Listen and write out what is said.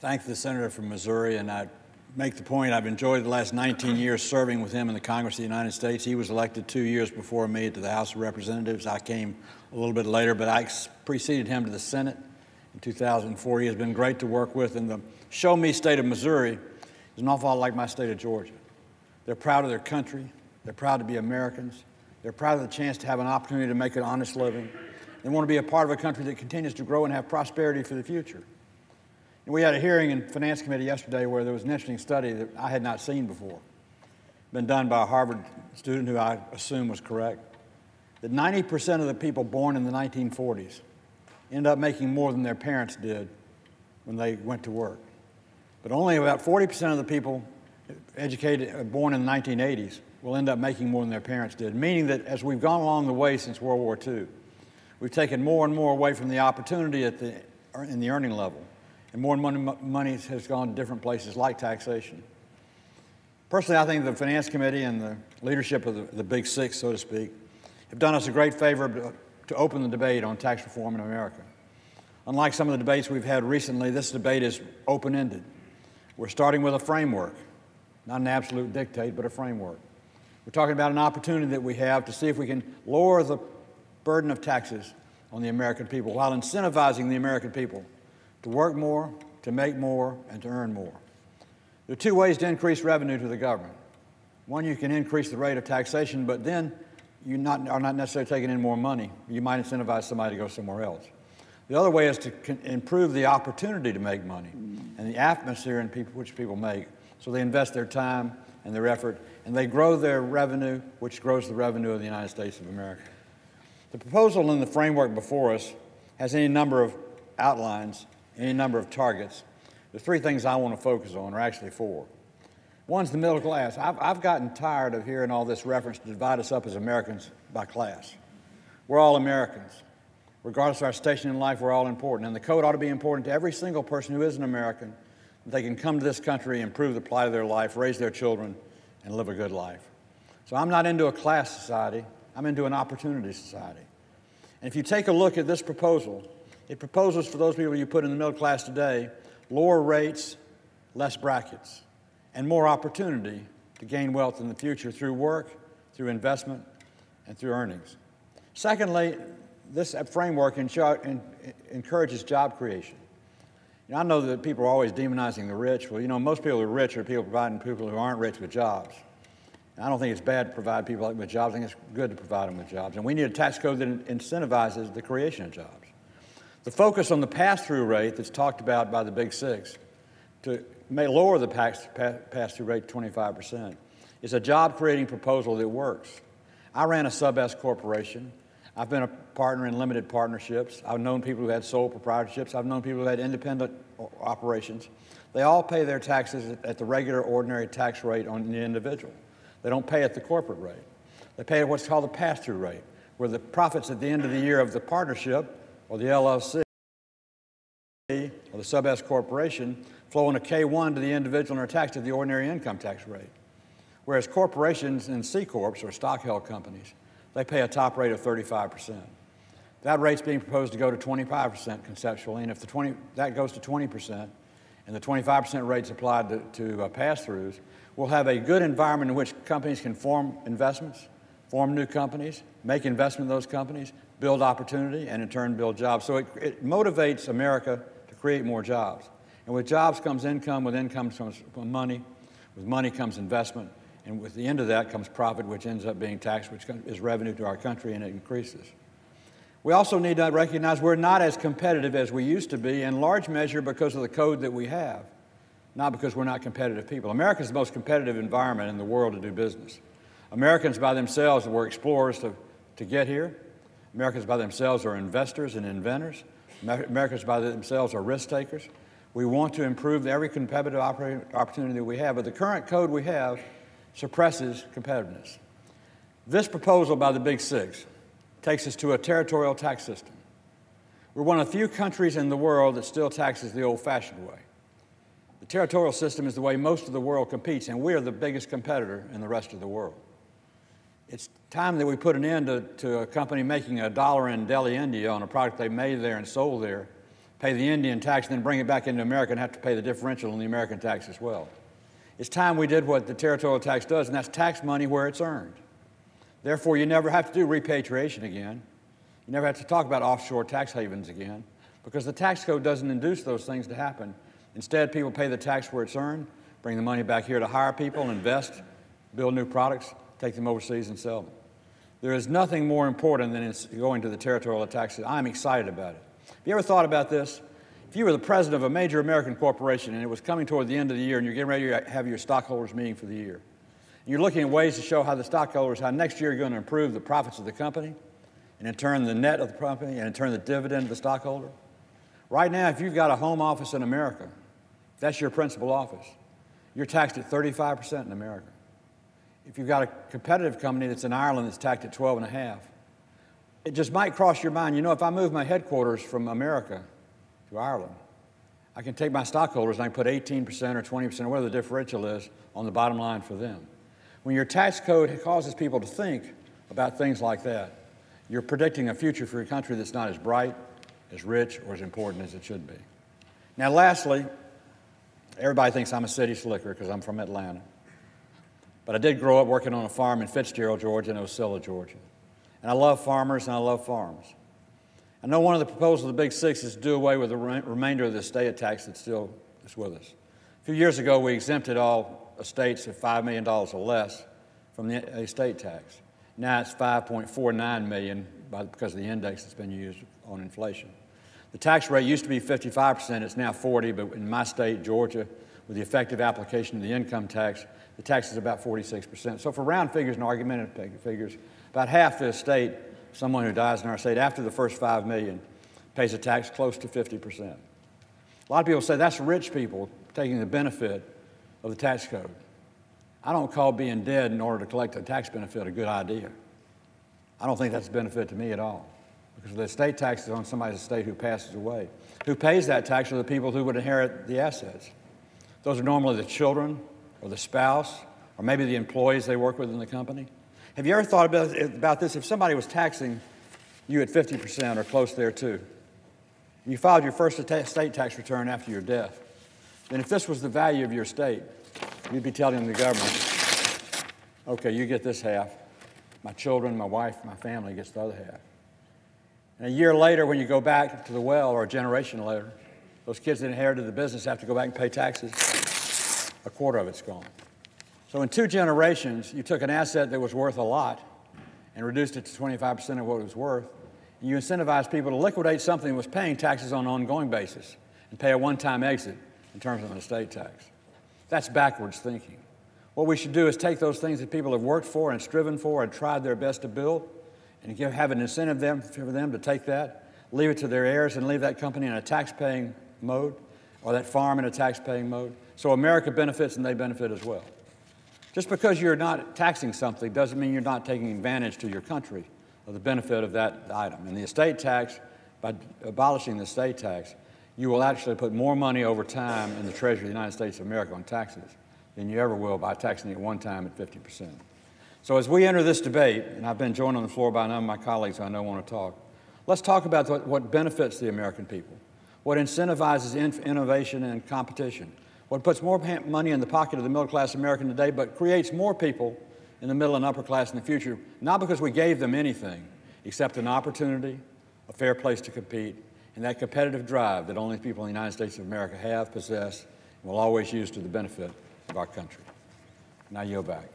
thank the senator from Missouri, and I make the point I've enjoyed the last 19 years serving with him in the Congress of the United States. He was elected 2 years before me to the House of Representatives. I came a little bit later, but I preceded him to the Senate in 2004. He has been great to work with, and the Show Me state of Missouri is an awful lot like my state of Georgia. They're proud of their country. They're proud to be Americans. They're proud of the chance to have an opportunity to make an honest living. They want to be a part of a country that continues to grow and have prosperity for the future. And we had a hearing in Finance Committee yesterday where there was an interesting study that I had not seen before, been done by a Harvard student who I assume was correct, that 90% of the people born in the 1940s ended up making more than their parents did when they went to work. But only about 40% of the people born in the 1980s will end up making more than their parents did, meaning that as we've gone along the way since World War II, we've taken more and more away from the opportunity in the earning level, and more money has gone to different places like taxation. Personally, I think the Finance Committee and the leadership of the Big Six, so to speak, have done us a great favor to open the debate on tax reform in America. Unlike some of the debates we've had recently, this debate is open-ended. We're starting with a framework, not an absolute dictate, but a framework. We're talking about an opportunity that we have to see if we can lower the burden of taxes on the American people while incentivizing the American people to work more, to make more, and to earn more. There are two ways to increase revenue to the government. One, you can increase the rate of taxation, but then you are not necessarily taking in more money. You might incentivize somebody to go somewhere else. The other way is to improve the opportunity to make money and the atmosphere in which people make, so they invest their time and their effort, and they grow their revenue, which grows the revenue of the United States of America. The proposal in the framework before us has any number of outlines, any number of targets. The three things I want to focus on are actually four. One's the middle class. I've gotten tired of hearing all this reference to divide us up as Americans by class. We're all Americans. Regardless of our station in life, we're all important. And the code ought to be important to every single person who is an American, that they can come to this country, improve the plight of their life, raise their children, and live a good life. So I'm not into a class society. I'm into an opportunity society. And if you take a look at this proposal, it proposes for those people you put in the middle class today, lower rates, less brackets, and more opportunity to gain wealth in the future through work, through investment, and through earnings. Secondly, this framework encourages job creation. I know that people are always demonizing the rich. Well, most people who are rich are people providing people who aren't rich with jobs. And I don't think it's bad to provide people with jobs. I think it's good to provide them with jobs. And we need a tax code that incentivizes the creation of jobs. The focus on the pass-through rate that's talked about by the Big Six may lower the pass-through rate to 25% is a job-creating proposal that works. I ran a sub-S corporation. I've been a partner in limited partnerships. I've known people who had sole proprietorships. I've known people who had independent operations. They all pay their taxes at the regular, ordinary tax rate on the individual. They don't pay at the corporate rate. They pay at what's called the pass-through rate, where the profits at the end of the year of the partnership or the LLC or the sub-S corporation flow in a K-1 to the individual and are taxed at the ordinary income tax rate. Whereas corporations and C-corps, or stock-held companies, they pay a top rate of 35%. That rate's being proposed to go to 25% conceptually, and if that goes to 20%, and the 25% rate's applied to pass-throughs, we'll have a good environment in which companies can form investments, form new companies, make investment in those companies, build opportunity, and in turn build jobs. So it motivates America to create more jobs. And with jobs comes income, with income comes money, with money comes investment, and with the end of that comes profit, which ends up being taxed, which is revenue to our country, and it increases. We also need to recognize we're not as competitive as we used to be, in large measure because of the code that we have, not because we're not competitive people. America's the most competitive environment in the world to do business. Americans by themselves were explorers to get here. Americans by themselves are investors and inventors. Americans by themselves are risk takers. We want to improve every competitive opportunity that we have, but the current code we have suppresses competitiveness. This proposal by the Big Six takes us to a territorial tax system. We're one of the few countries in the world that still taxes the old-fashioned way. The territorial system is the way most of the world competes, and we are the biggest competitor in the rest of the world. It's time that we put an end to a company making $1 in Delhi, India on a product they made there and sold there, pay the Indian tax, and then bring it back into America and have to pay the differential on the American tax as well. It's time we did what the territorial tax does, and that's tax money where it's earned. Therefore, you never have to do repatriation again. You never have to talk about offshore tax havens again, because the tax code doesn't induce those things to happen. Instead, people pay the tax where it's earned, bring the money back here to hire people, invest, build new products, take them overseas and sell them. There is nothing more important than going to the territorial taxes. I'm excited about it. Have you ever thought about this? If you were the president of a major American corporation and it was coming toward the end of the year and you're getting ready to have your stockholders meeting for the year, and you're looking at ways to show how the stockholders, how next year you're going to improve the profits of the company, and in turn the net of the company, and in turn the dividend of the stockholder. Right now, if you've got a home office in America, that's your principal office, you're taxed at 35% in America. If you've got a competitive company that's in Ireland that's taxed at 12.5%, it just might cross your mind, you know, if I move my headquarters from America to Ireland, I can take my stockholders and I can put 18% or 20% or whatever the differential is on the bottom line for them. When your tax code causes people to think about things like that, you're predicting a future for your country that's not as bright, as rich, or as important as it should be. Now, lastly, everybody thinks I'm a city slicker because I'm from Atlanta. But I did grow up working on a farm in Fitzgerald, Georgia, and Osceola, Georgia. And I love farmers and I love farms. I know one of the proposals of the Big Six is to do away with the remainder of the estate tax that still is with us. A few years ago, we exempted all estates of $5 million or less from the estate tax. Now it's $5.49 million because of the index that's been used on inflation. The tax rate used to be 55%, it's now 40%, but in my state, Georgia, with the effective application of the income tax, the tax is about 46%. So for round figures and argumentative figures, about half the estate, someone who dies in our state after the first $5 million, pays a tax close to 50%. A lot of people say that's rich people taking the benefit of the tax code. I don't call being dead in order to collect a tax benefit a good idea. I don't think that's a benefit to me at all, because the estate tax is on somebody's estate who passes away. Who pays that tax are the people who would inherit the assets. Those are normally the children or the spouse or maybe the employees they work with in the company. Have you ever thought about this? If somebody was taxing you at 50% or close there too, and you filed your first estate tax return after your death, then if this was the value of your estate, you'd be telling the government, okay, you get this half. My children, my wife, my family gets the other half. And a year later, when you go back to the well, or a generation later, those kids that inherited the business have to go back and pay taxes. A quarter of it's gone. So in 2 generations, you took an asset that was worth a lot and reduced it to 25% of what it was worth, and you incentivized people to liquidate something that was paying taxes on an ongoing basis and pay a one-time exit in terms of an estate tax. That's backwards thinking. What we should do is take those things that people have worked for and striven for and tried their best to build and have an incentive for them to take that, leave it to their heirs, and leave that company in a tax-paying mode or that farm in a tax-paying mode. So America benefits and they benefit as well. Just because you're not taxing something doesn't mean you're not taking advantage to your country of the benefit of that item. And the estate tax, by abolishing the estate tax, you will actually put more money over time in the Treasury of the United States of America on taxes than you ever will by taxing it one time at 50%. So as we enter this debate, and I've been joined on the floor by a number of my colleagues who I know want to talk, let's talk about what benefits the American people, what incentivizes innovation and competition, what puts more money in the pocket of the middle-class American today, but creates more people in the middle and upper class in the future, not because we gave them anything, except an opportunity, a fair place to compete, and that competitive drive that only people in the United States of America have, possess, and will always use to the benefit of our country. Now I yield back.